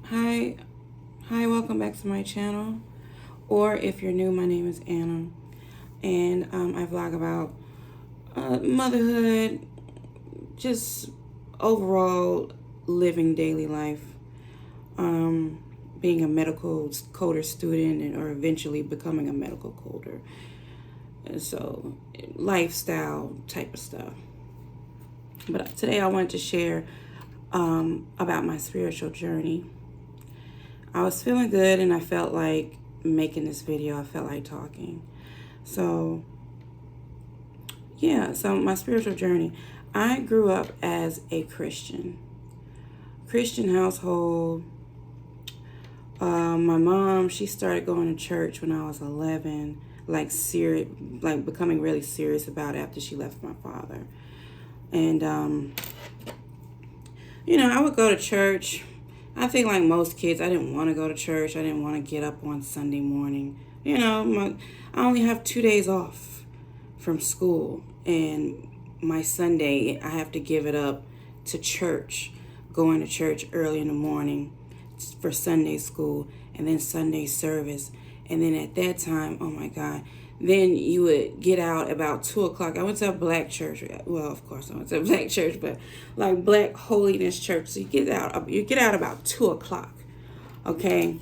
Hi, welcome back to my channel. Or if you're new, my name is Anna, and I vlog about motherhood, just overall living daily life, being a medical coder student, or eventually becoming a medical coder. And so, lifestyle type of stuff. But today I wanted to share about my spiritual journey. I was feeling good and I felt like making this video. I felt like talking. So, yeah, so my spiritual journey. I grew up as a Christian household. My mom, she started going to church when I was 11, like becoming really serious about it after she left my father. And, I would go to church. I think like most kids, I didn't want to go to church. I didn't want to get up on Sunday morning. I only have 2 days off from school. And my Sunday, I have to give it up to church. Going to church early in the morning for Sunday school and then Sunday service. And then at that time, oh my God, then you would get out about 2 o'clock. I went to a black church. Well, of course I went to a black church, but like Black Holiness Church. So you get out about 2 o'clock. Okay.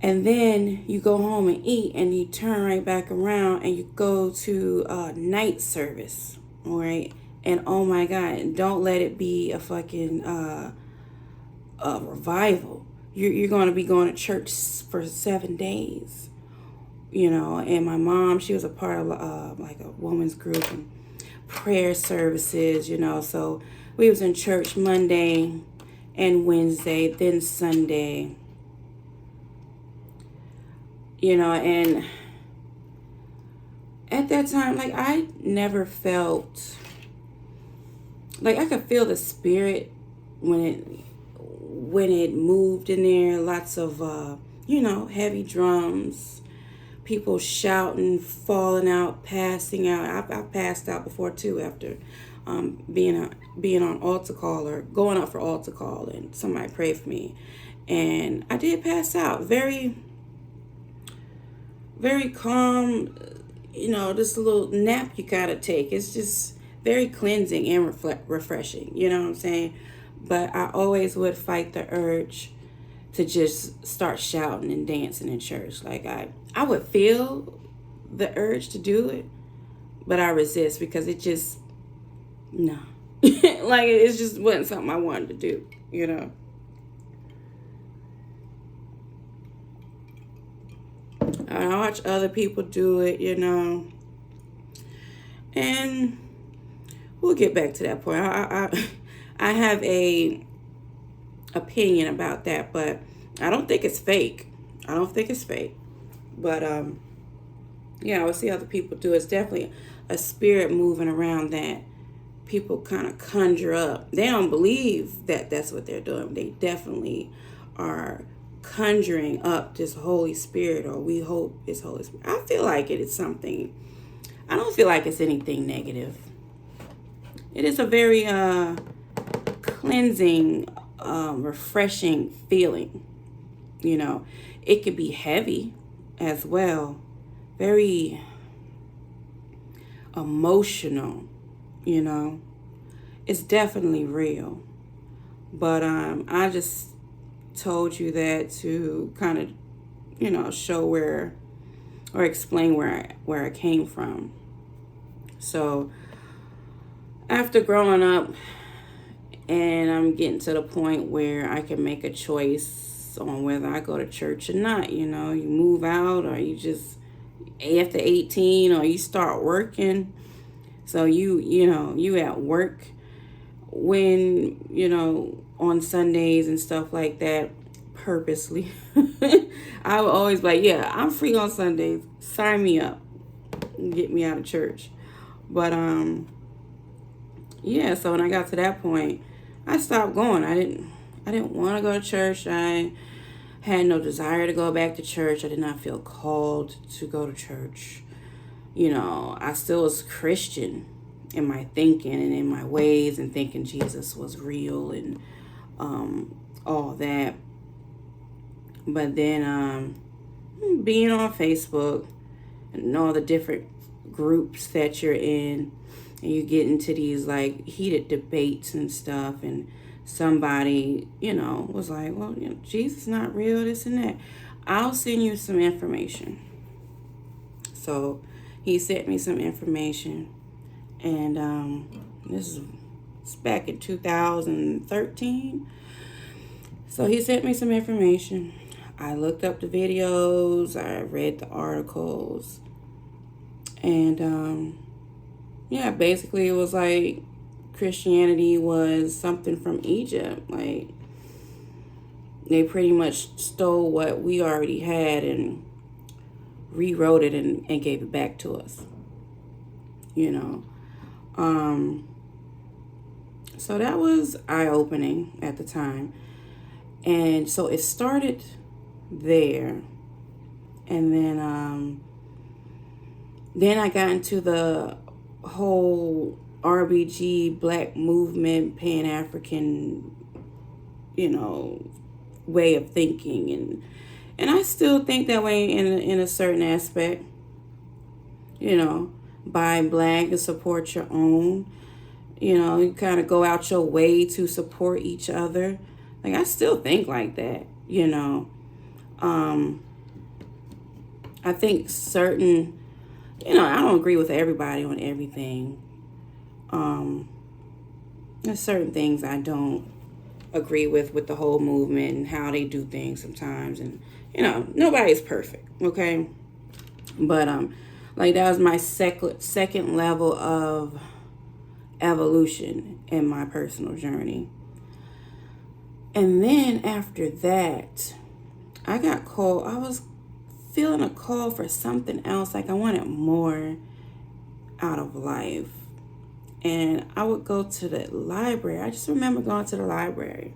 And then you go home and eat, and you turn right back around and you go to night service. All right. And oh my God, don't let it be a fucking a revival. You're going to be going to church for 7 days. And my mom, she was a part of like a woman's group and prayer services, so we was in church Monday and Wednesday, then Sunday, and at that time, like, I never felt, like, I could feel the spirit when it moved in there, lots of, heavy drums, people shouting, falling out, passing out. I've passed out before too after being on altar call or going up for altar call, and somebody prayed for me, and I did pass out. Very, very calm. This little nap you gotta take. It's just very cleansing and refreshing. You know what I'm saying? But I always would fight the urge to just start shouting and dancing in church. Like I would feel the urge to do it, but I resist because it just, no. Like it just wasn't something I wanted to do, I watch other people do it, and we'll get back to that point. I have a opinion about that, but I don't think it's fake. But I would see other people do. It's definitely a spirit moving around that people kind of conjure up. They don't believe that that's what they're doing. They definitely are conjuring up this Holy Spirit, or we hope it's Holy Spirit. I feel like it is something. I don't feel like it's anything negative. It is a very cleansing, refreshing feeling. It could be heavy as well, very emotional. It's definitely real. But I just told you that to kind of show where, or explain where I came from. So after growing up, and I'm getting to the point where I can make a choice on whether I go to church or not. You move out, or you just, after 18, or you start working. So you at work when, on Sundays and stuff like that, purposely. I would always be like, yeah, I'm free on Sundays. Sign me up. Get me out of church. But, so when I got to that point, I stopped going. I didn't want to go to church. I had no desire to go back to church. I did not feel called to go to church. I still was Christian in my thinking and in my ways, and thinking Jesus was real and all that. But then being on Facebook and all the different groups that you're in, and you get into these like heated debates and stuff, and somebody, was like, well, Jesus not real, this and that. I'll send you some information. So he sent me some information, and this is back in 2013. So he sent me some information. I looked up the videos, I read the articles, and basically it was like Christianity was something from Egypt. Like, they pretty much stole what we already had and rewrote it and gave it back to us. So that was eye-opening at the time. And so it started there. And then I got into the whole RBG, Black movement, Pan-African, way of thinking. And I still think that way in a certain aspect. Buy black and support your own. You kind of go out your way to support each other. Like, I still think like that, I think certain, I don't agree with everybody on everything. There's certain things I don't agree with the whole movement and how they do things sometimes. And, nobody's perfect, okay? But, like, that was my second level of evolution in my personal journey. And then after that, I was feeling a call for something else. Like, I wanted more out of life. And I would go to the library. I just remember going to the library,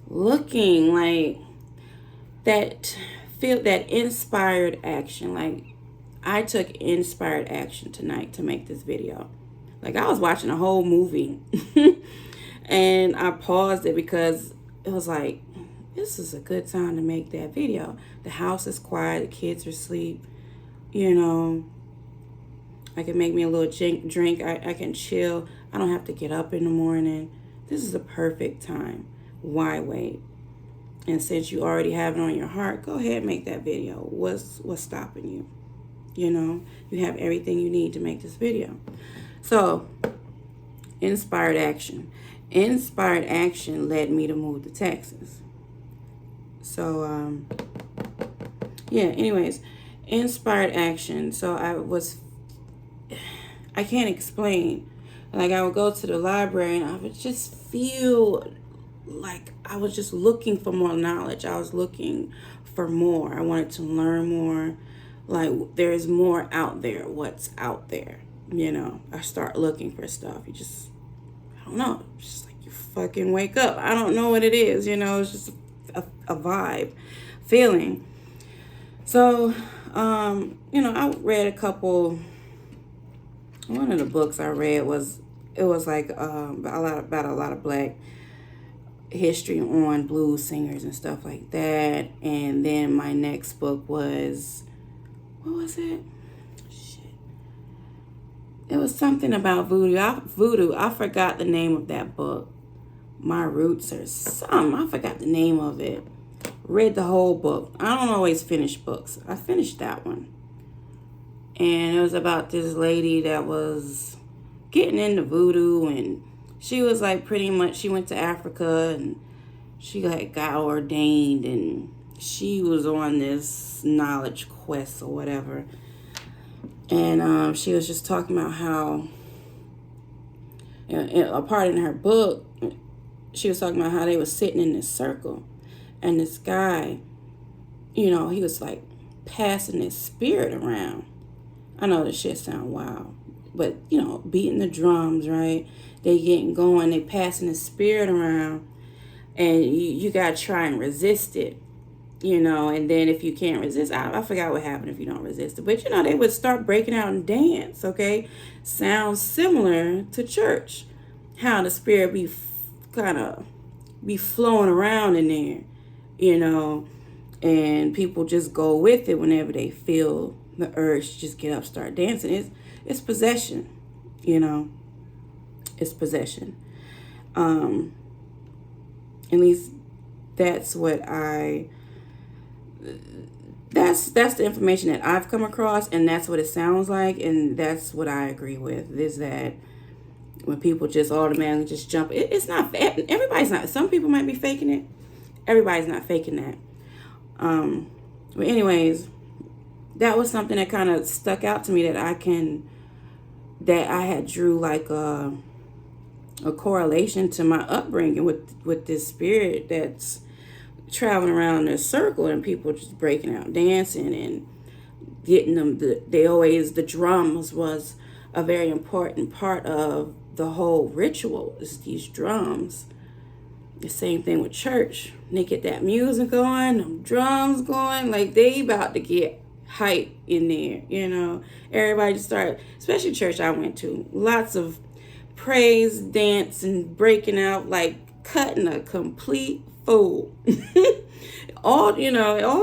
looking like that inspired action. Like, I took inspired action tonight to make this video. Like, I was watching a whole movie and I paused it because it was like, this is a good time to make that video. The house is quiet, the kids are asleep, I can make me a little drink. I can chill. I don't have to get up in the morning. This is a perfect time. Why wait? And since you already have it on your heart, go ahead and make that video. What's stopping you? You have everything you need to make this video. So, inspired action. Inspired action led me to move to Texas. So, anyways, inspired action. So I can't explain. Like, I would go to the library and I would just feel like I was just looking for more knowledge. I was looking for more. I wanted to learn more. Like, there's more out there. What's out there? I start looking for stuff. I don't know. It's just like you fucking wake up. I don't know what it is. It's just a vibe, feeling. So, I read a couple. One of the books I read was like about a lot of black history on blues singers and stuff like that. And then my next book was, what was it? Shit. It was something about voodoo. I forgot the name of that book. My Roots or something. I forgot the name of it. Read the whole book. I don't always finish books. I finished that one. And it was about this lady that was getting into voodoo, and she was like pretty much, she went to Africa and she got ordained, and she was on this knowledge quest or whatever. And she was just talking about how, a part in her book, she was talking about how they were sitting in this circle, and this guy, he was like passing his spirit around. I know this shit sound wild, but beating the drums, right? They getting going, they passing the spirit around, and you gotta try and resist it, and then if you can't resist, I forgot what happened if you don't resist it, but they would start breaking out and dance, okay? Sounds similar to church, how the spirit be flowing around in there, and people just go with it whenever they feel the urge to just get up, start dancing. It's possession, you know. It's possession. At least that's what that's the information that I've come across, and that's what it sounds like, and that's what I agree with, is that when people just automatically just jump, it's not, everybody's not, some people might be faking it. Everybody's not faking that. But anyways, that was something that kind of stuck out to me, that I had drew like a correlation to my upbringing with this spirit that's traveling around in a circle, and people just breaking out dancing and getting them. The drums was a very important part of the whole ritual, is these drums. The same thing with church. They get that music going, them drums going, like they about to get hype in there, you know. Everybody just started, especially church I went to, lots of praise, dance, and breaking out, like cutting a complete fool. All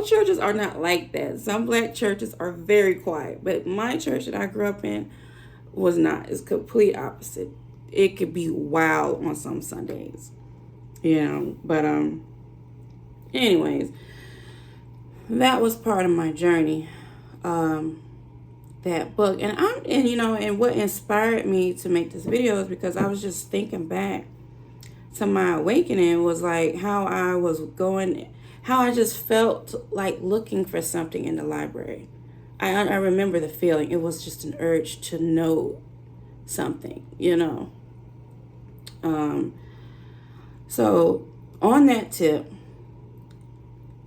churches are not like that. Some black churches are very quiet, but my church that I grew up in was not. It's complete opposite. It could be wild on some Sundays, you know. But anyways, that was part of my journey. That book, and what inspired me to make this video is because I was just thinking back to my awakening, was like how I just felt like looking for something in the library. I remember the feeling. It was just an urge to know something, you know. So on that tip,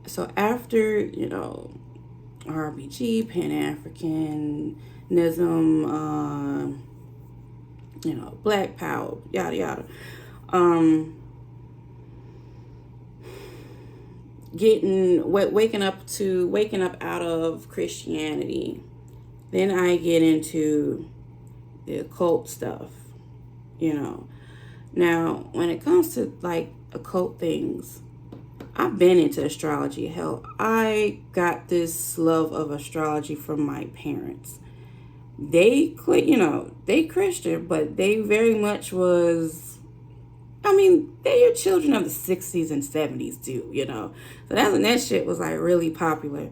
so after, RBG, Pan-Africanism, Black Power, yada yada. Waking up out of Christianity. Then I get into the occult stuff, you know. Now, when it comes to like occult things, I've been into astrology. Hell, I got this love of astrology from my parents. They Christian, but they very much was, they're children of the 60s and 70s too, you know. So that shit was like really popular.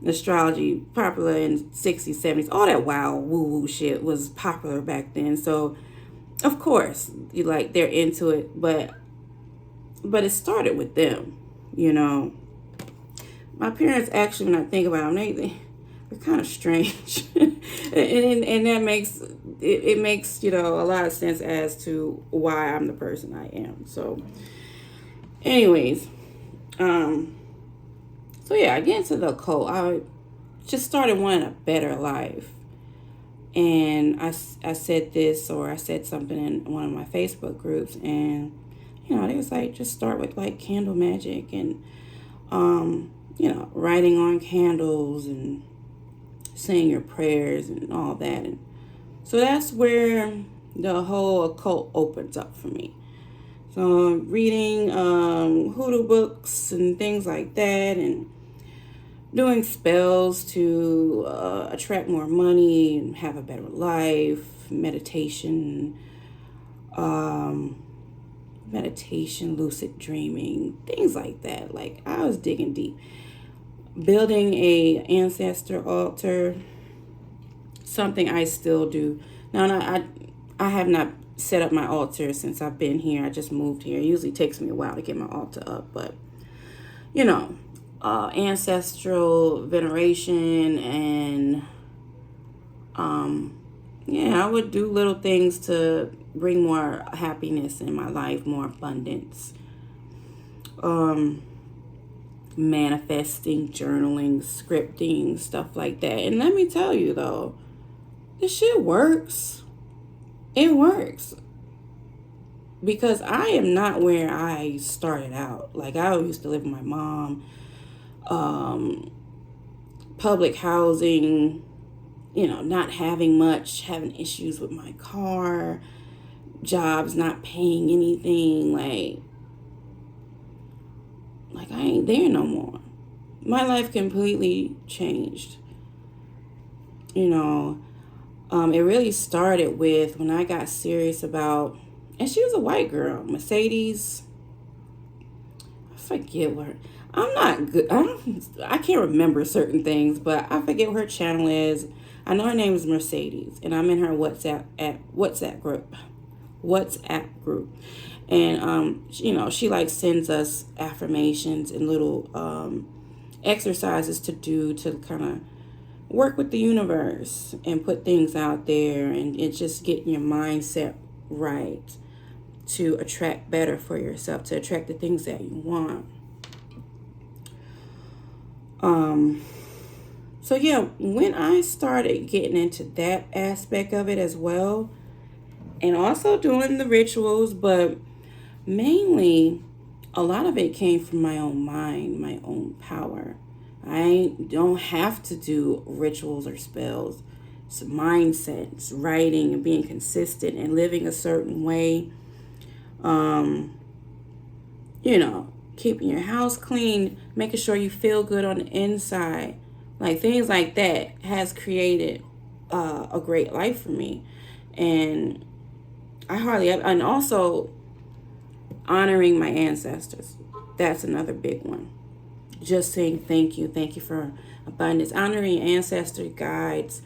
Astrology, popular in 60s, 70s. All that wild woo-woo shit was popular back then. So, of course, they're into it, but it started with them. You know, my parents actually, when I think about them, they're kind of strange, and that makes it makes a lot of sense as to why I'm the person I am. So, anyways, so yeah, I get into the occult. I just started wanting a better life, and I said this, or I said something in one of my Facebook groups, and they was like, just start with like candle magic and, writing on candles and saying your prayers and all that. And so that's where the whole occult opens up for me. So reading hoodoo books and things like that, and doing spells to attract more money and have a better life, meditation, lucid dreaming, things like that. Like, I was digging deep. Building a ancestor altar, something I still do. Now, I have not set up my altar since I've been here. I just moved here. It usually takes me a while to get my altar up, but ancestral veneration, and I would do little things to bring more happiness in my life, more abundance. Manifesting, journaling, scripting, stuff like that. And let me tell you though, this shit works. It works. Because I am not where I started out. Like, I used to live with my mom. Public housing, not having much, having issues with my car, jobs not paying anything, like I ain't there no more. my life completely changed. You know, it really started with when I got serious about, and she was a white girl, Mercedes. I forget what her, I'm not good. I can't remember certain things, but I forget what her channel is. I know her name is Mercedes, and I'm in her WhatsApp group, and you know, she like sends us affirmations and little exercises to do to kind of work with the universe and put things out there, and it's just getting your mindset right to attract better for yourself, to attract the things that you want. So yeah, when I started getting into that aspect of it as well, and also doing the rituals, but mainly a lot of it came from my own mind, my own power. I don't have to do rituals or spells. It's mindset, it's writing and being consistent and living a certain way. You know, keeping your house clean, making sure you feel good on the inside. Like things like that has created a great life for me. And and also honoring my ancestors. That's another big one. Just saying thank you. Thank you for abundance. Honoring ancestor guides,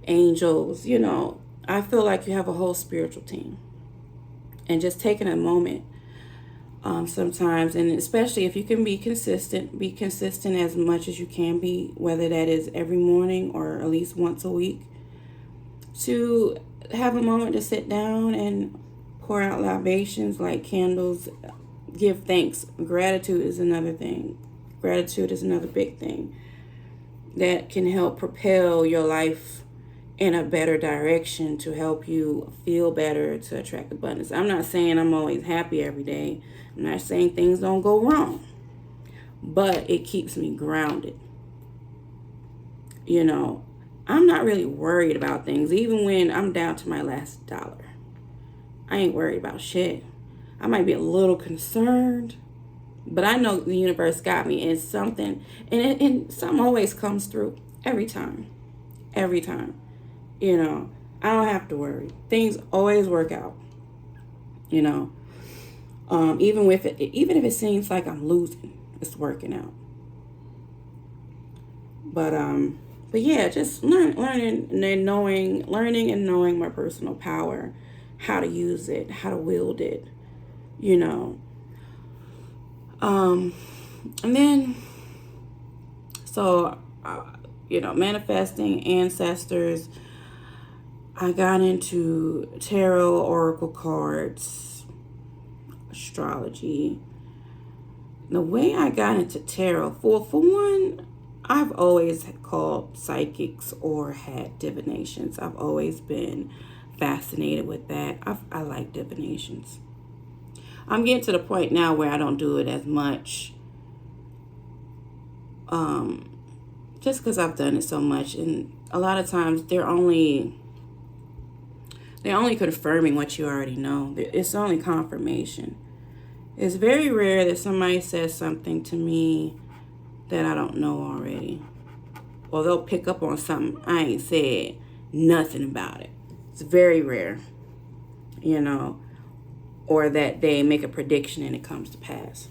angels, you know, I feel like you have a whole spiritual team. And just taking a moment sometimes, and especially if you can be consistent as much as you can be, whether that is every morning or at least once a week, to have a moment to sit down and pour out libations, like candles, give thanks. Gratitude is another thing. Gratitude is another big thing that can help propel your life in a better direction, to help you feel better, to attract abundance. I'm not saying I'm always happy every day. I'm not saying things don't go wrong, but it keeps me grounded. You know, I'm not really worried about things, even when I'm down to my last dollar. I ain't worried about shit. I might be a little concerned, but I know the universe got me. And something, and something always comes through every time. Every time. You know, I don't have to worry. Things always work out. You know, even if it seems like I'm losing, it's working out. But yeah, just learning and knowing my personal power, how to use it, how to wield it, you know. And then, so, you know, manifesting ancestors. I got into tarot, oracle cards, astrology. The way I got into tarot, for one, I've always called psychics or had divinations. I've always been fascinated with that. I like divinations. I'm getting to the point now where I don't do it as much, just because I've done it so much. And a lot of times they're only confirming what you already know. It's only confirmation. It's very rare that somebody says something to me that I don't know already. Or they'll pick up on something I ain't said nothing about it. It's very rare, you know. Or that they make a prediction and it comes to pass.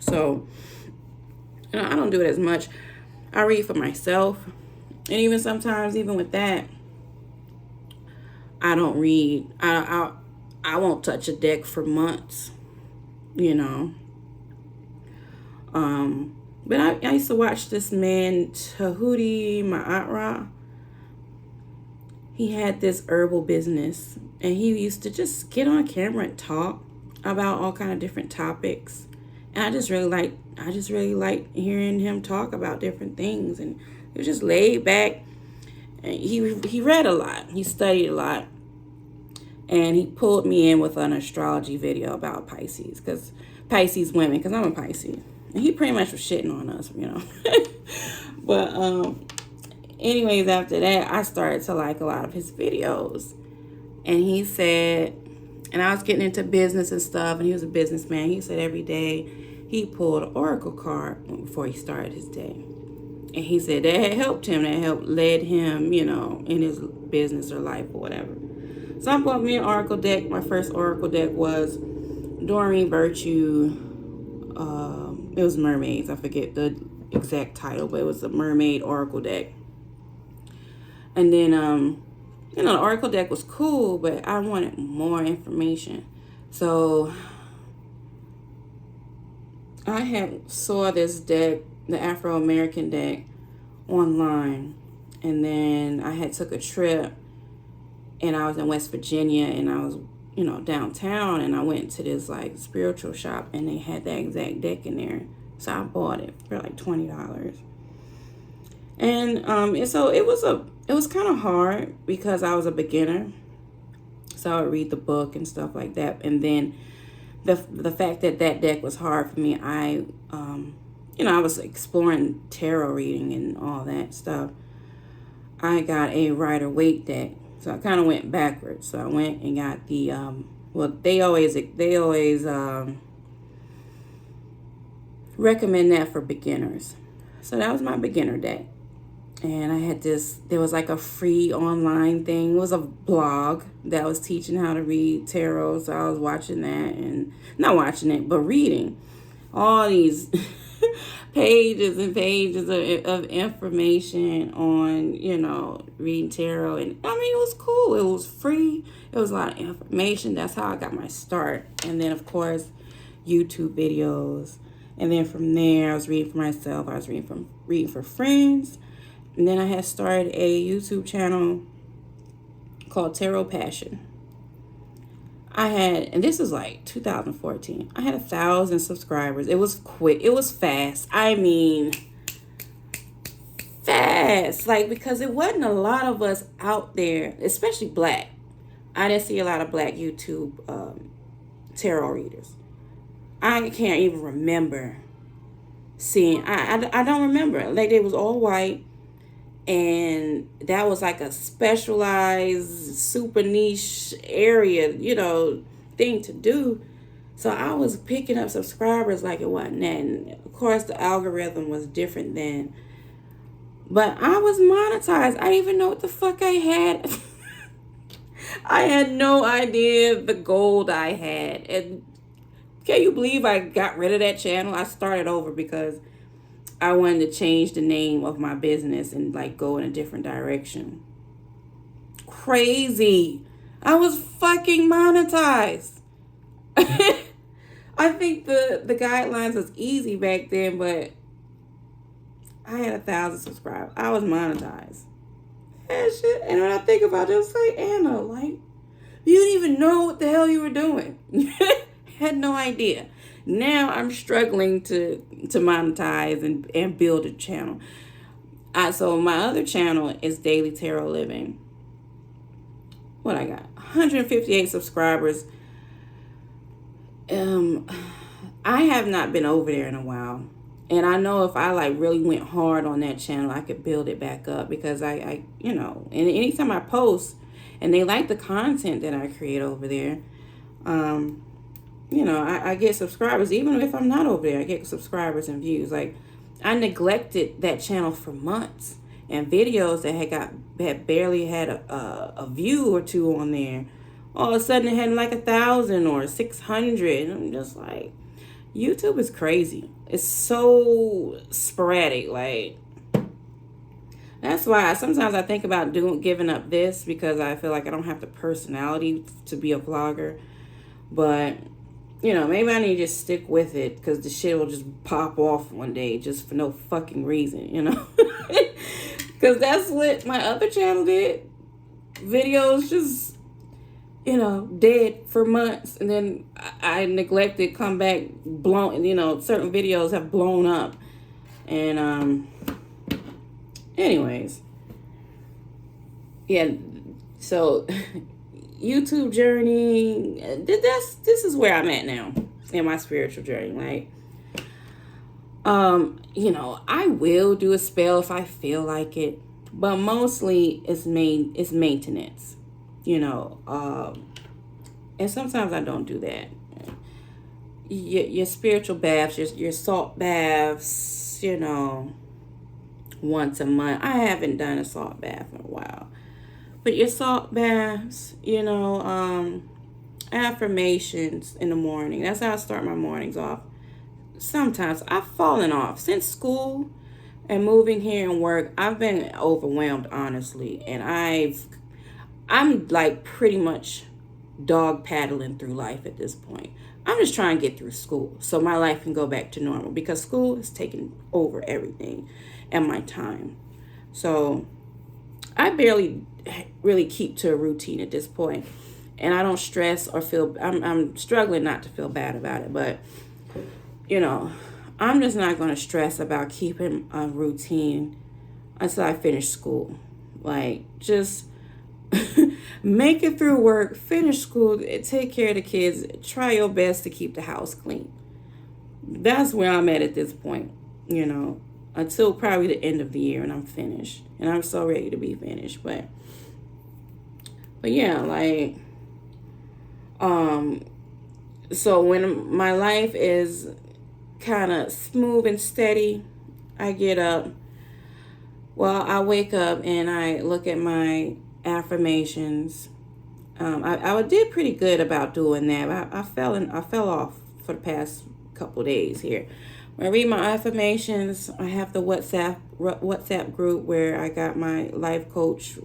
So, you know, I don't do it as much. I read for myself. And even sometimes, even with that, I don't read. I won't touch a deck for months, you know. But I used to watch this man, Tahuti Ma'atra. He had this herbal business, and he used to just get on camera and talk about all kind of different topics. And I just really like hearing him talk about different things. And he was just laid back. And he read a lot. He studied a lot. And he pulled me in with an astrology video about Pisces, Pisces women, because I'm a Pisces. And he pretty much was shitting on us, you know. But anyways, after that, I started to like a lot of his videos. And he said, And I was getting into business and stuff, and he was a businessman. He said every day he pulled an oracle card before he started his day. And he said that had helped him, that helped led him, in his business or life or whatever. So I bought me an oracle deck. My first oracle deck was Doreen Virtue. It was Mermaids. I forget the exact title, but it was a mermaid oracle deck. And then, the oracle deck was cool, but I wanted more information. So I had saw this deck, the Afro-American deck, online. And then I had took a trip, and I was in West Virginia, and I was, downtown, and I went to this spiritual shop, and they had that exact deck in there. So I bought it for $20. And so it was kind of hard because I was a beginner. So I would read the book and stuff like that. And then the fact that deck was hard for me, I was exploring tarot reading and all that stuff. I got a Rider-Waite deck. So I kind of went backwards. So I went and got the, they always recommend that for beginners. So that was my beginner deck. And I had there was a free online thing. It was a blog that was teaching how to read tarot. So I was watching that, and not watching it, but reading all these pages and pages of information on, reading tarot. And I mean, it was cool. It was free. It was a lot of information. That's how I got my start. And then, of course, YouTube videos. And then from there, I was reading for myself. I was reading for friends. And then I had started a YouTube channel called Tarot Passion. And this was 2014. I had 1,000 subscribers. It was quick. It was fast. I mean, fast. Because it wasn't a lot of us out there, especially black. I didn't see a lot of black YouTube tarot readers. I can't even remember seeing. I don't remember. They was all white. And that was a specialized, super niche area, thing to do. So I was picking up subscribers like it wasn't that. And of course, the algorithm was different then. But I was monetized. I didn't even know what the fuck I had. I had no idea the gold I had. And can you believe I got rid of that channel? I started over because I wanted to change the name of my business and go in a different direction. Crazy. I was fucking monetized. I think the guidelines was easy back then, but I had 1,000 subscribers. I was monetized. That shit. And when I think about it, it's Anna, you didn't even know what the hell you were doing. Had no idea. Now I'm struggling to monetize and build a channel. So my other channel is Daily Tarot Living. What I got? 158 subscribers. I have not been over there in a while. And I know if I really went hard on that channel, I could build it back up because I and anytime I post and they like the content that I create over there, I get subscribers. Even if I'm not over there, I get subscribers and views. I neglected that channel for months, and videos that had barely had a view or two on there, all of a sudden it had 1,000 or 600. And I'm just YouTube is crazy. It's so sporadic. That's why sometimes I think about giving up this because I feel I don't have the personality to be a vlogger. But maybe I need to just stick with it because the shit will just pop off one day just for no fucking reason, Because that's what my other channel did. Videos just, dead for months. And then I neglected, come back, blown, certain videos have blown up. And, anyways. Yeah, so YouTube journey, this is where I'm at now in my spiritual journey. I will do a spell if I feel like it, but mostly it's maintenance. And sometimes I don't do that. Your spiritual baths, your salt baths, once a month. I haven't done a salt bath in a while. But your salt baths, affirmations in the morning. That's how I start my mornings off. Sometimes I've fallen off. Since school and moving here and work, I've been overwhelmed, honestly. And I'm like pretty much dog paddling through life at this point. I'm just trying to get through school so my life can go back to normal, because school is taking over everything and my time. So I barely really keep to a routine at this point, and I don't stress or feel. I'm struggling not to feel bad about it, but I'm just not going to stress about keeping a routine until I finish school. Like, just make it through work, finish school, take care of the kids, try your best to keep the house clean. That's where I'm at this point, until probably the end of the year, and I'm finished. And I'm so ready to be finished. But yeah, like, so when my life is kind of smooth and steady, I get up. Well, I wake up and I look at my affirmations. I did pretty good about doing that. I fell off for the past couple days here. When I read my affirmations, I have the WhatsApp group where I got my life coach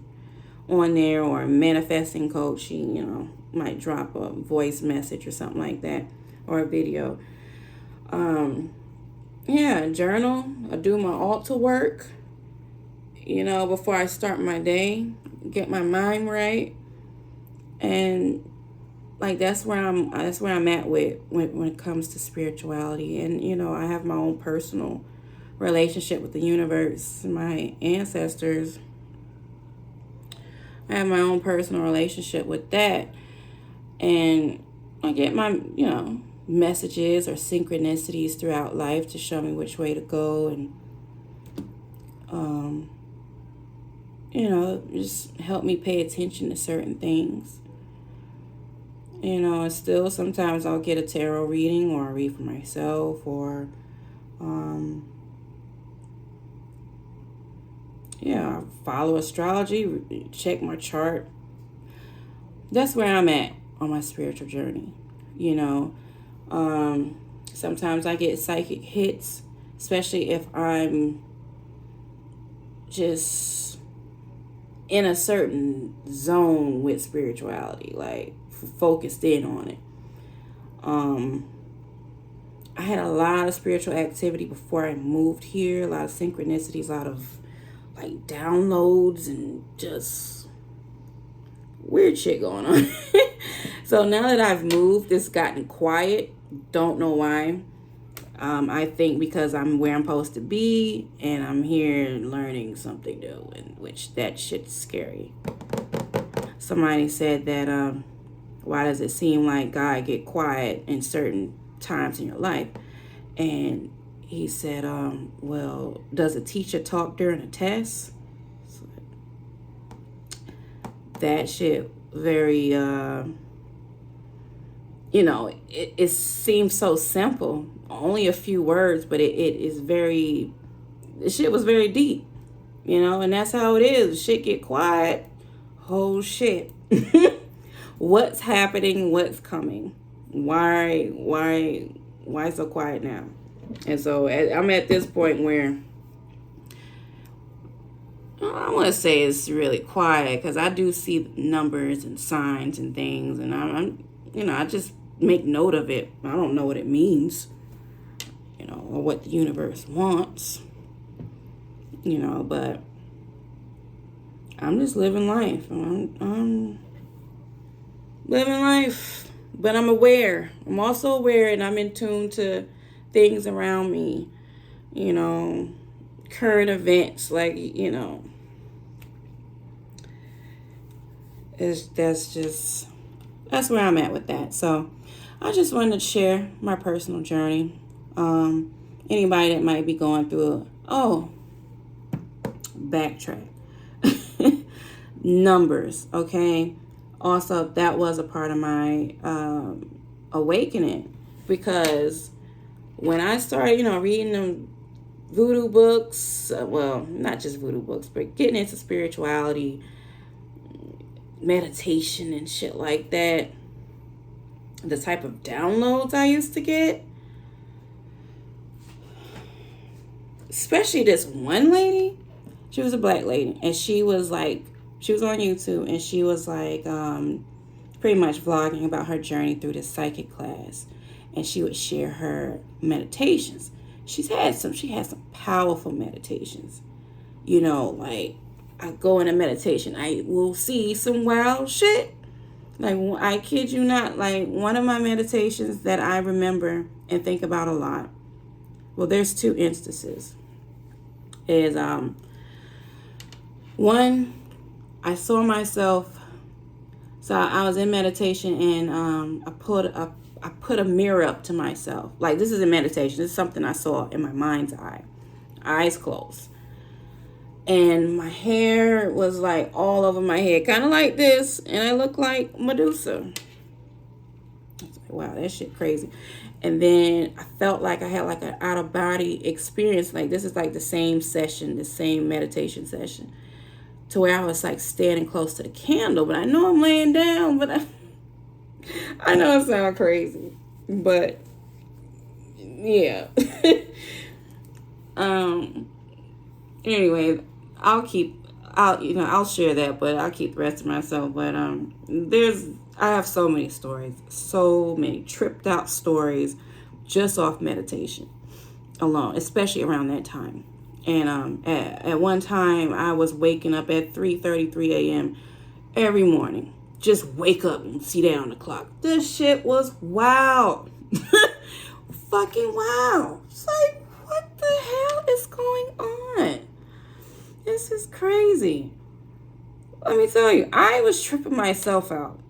on there, or manifesting coach. She, might drop a voice message or something like that, or a video. Journal. I do my altar work, before I start my day, get my mind right. And like, that's where I'm at with when it comes to spirituality. And I have my own personal relationship with the universe, my ancestors. I have my own personal relationship with that, and I get my messages or synchronicities throughout life to show me which way to go, and just help me pay attention to certain things. And still sometimes I'll get a tarot reading, or I read for myself, or I follow astrology, check my chart. That's where I'm at on my spiritual journey. Sometimes I get psychic hits, especially if I'm just in a certain zone with spirituality, like focused in on it. I had a lot of spiritual activity before I moved here, a lot of synchronicities, a lot of like downloads, and just weird shit going on. So now that I've moved, it's gotten quiet. Don't know why. I think because I'm where I'm supposed to be, and I'm here learning something new, and which that shit's scary. Somebody said that why does it seem like God get quiet in certain times in your life? And he said, well, does a teacher talk during a test? So that shit very, it seems so simple. Only a few words, but the shit was very deep, and that's how it is. Shit get quiet. Oh shit. What's happening? What's coming? Why so quiet now? And so I'm at this point where I don't want to say it's really quiet, because I do see numbers and signs and things, and I just make note of it. I don't know what it means, or what the universe wants, but I'm just living life. I'm living life, but I'm aware. I'm also aware, and I'm in tune to things around me, current events, like, that's where I'm at with that. So I just wanted to share my personal journey. Anybody that might be going through backtrack. Numbers, okay? also that was a part of my awakening, because when I started, reading them voodoo books, well, not just voodoo books, but getting into spirituality, meditation, and shit like that, the type of downloads I used to get, especially this one lady, she was a black lady, and she was on YouTube, and she was like, pretty much vlogging about her journey through this psychic class, and she would share her meditations. She had some powerful meditations. Like, I go in a meditation, I will see some wild shit. Like, I kid you not, like, one of my meditations that I remember and think about a lot, well, there's two instances, is one, I saw myself, so I was in meditation, and I put a mirror up to myself. Like, this is a meditation. This is something I saw in my mind's eye, eyes closed. And my hair was like all over my head, kind of like this, and I looked like Medusa. I was like, wow, that shit crazy. And then I felt like I had like an out-of-body experience. Like, this is like the same session, the same meditation session, to where I was like standing close to the candle, but I know I'm laying down, but I know it sounds crazy, but yeah. Anyway, I'll share that, but I'll keep the rest to myself. But I have so many stories, so many tripped out stories, just off meditation alone, especially around that time. And at one time, I was waking up at 3:33 a.m. every morning. Just wake up and see down the clock. This shit was wild. Fucking wild. It's like, what the hell is going on? This is crazy. Let me tell you, I was tripping myself out.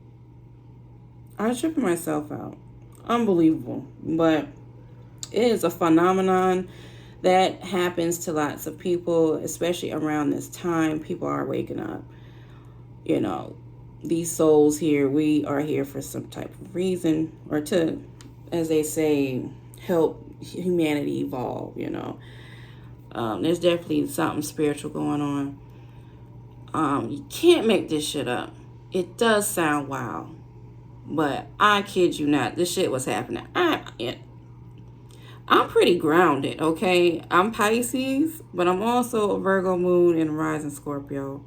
Unbelievable. But it is a phenomenon that happens to lots of people, especially around this time. People are waking up. These souls here, we are here for some type of reason, or to, as they say, help humanity evolve. There's definitely something spiritual going on. You can't make this shit up. It does sound wild, but I kid you not, this shit was happening. I'm pretty grounded, okay? I'm Pisces, but I'm also a Virgo moon and a rising Scorpio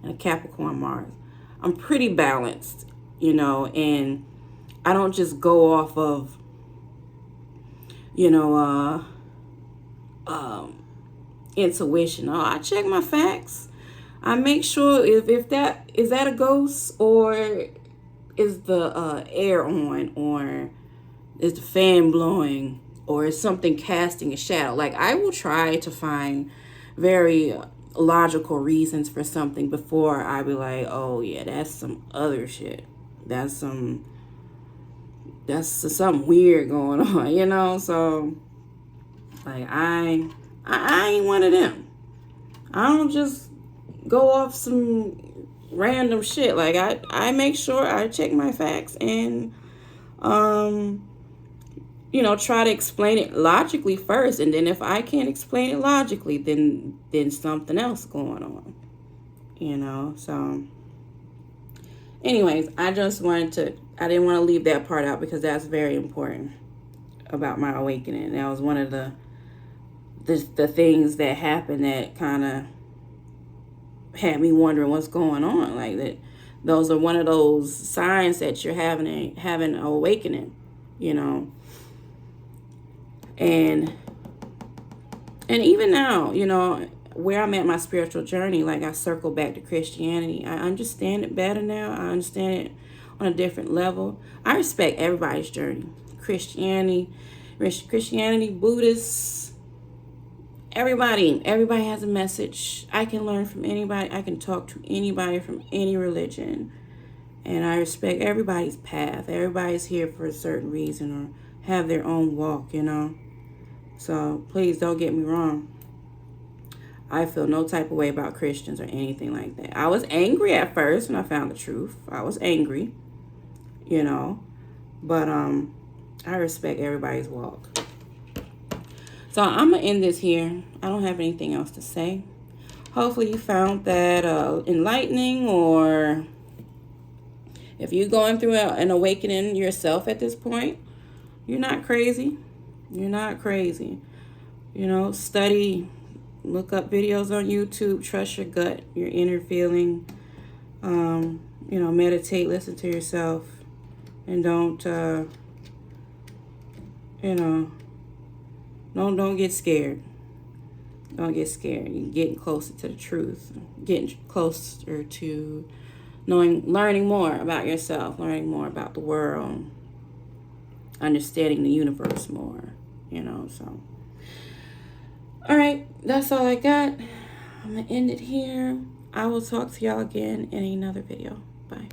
and a Capricorn Mars. I'm pretty balanced, and I don't just go off of, intuition. I check my facts. I make sure if that is that a ghost, or is the air on, or is the fan blowing, or is something casting a shadow. Like, I will try to find very logical reasons for something before I be like, oh yeah, that's some other shit. That's something weird going on, So, like, I ain't one of them. I don't just go off some random shit. Like, I make sure I check my facts and try to explain it logically first, and then if I can't explain it logically, then something else going on. So anyways, I didn't want to leave that part out, because that's very important about my awakening. That was one of the things that happened that kind of had me wondering what's going on. Like, that those are one of those signs that you're having an awakening, and even now, where I'm at my spiritual journey, like, I circle back to Christianity. I understand it better now. I understand it on a different level. I respect everybody's journey. Christianity, Buddhists, everybody has a message. I can learn from anybody. I can talk to anybody from any religion. And I respect everybody's path. Everybody's here for a certain reason, or have their own walk, So please don't get me wrong. I feel no type of way about Christians or anything like that. I was angry at first when I found the truth. I was angry, you know, but I respect everybody's walk. So I'm going to end this here. I don't have anything else to say. Hopefully you found that enlightening, or if you're going through an awakening yourself at this point, you're not crazy. You're not crazy. You know, study, look up videos on YouTube, trust your gut, your inner feeling. You know, meditate, listen to yourself, and don't, you know, don't get scared. Don't get scared. You're getting closer to the truth, getting closer to learning more about yourself, learning more about the world, understanding the universe more, you know. So, all right, that's all I got. I'm going to end it here. I will talk to y'all again in another video. Bye.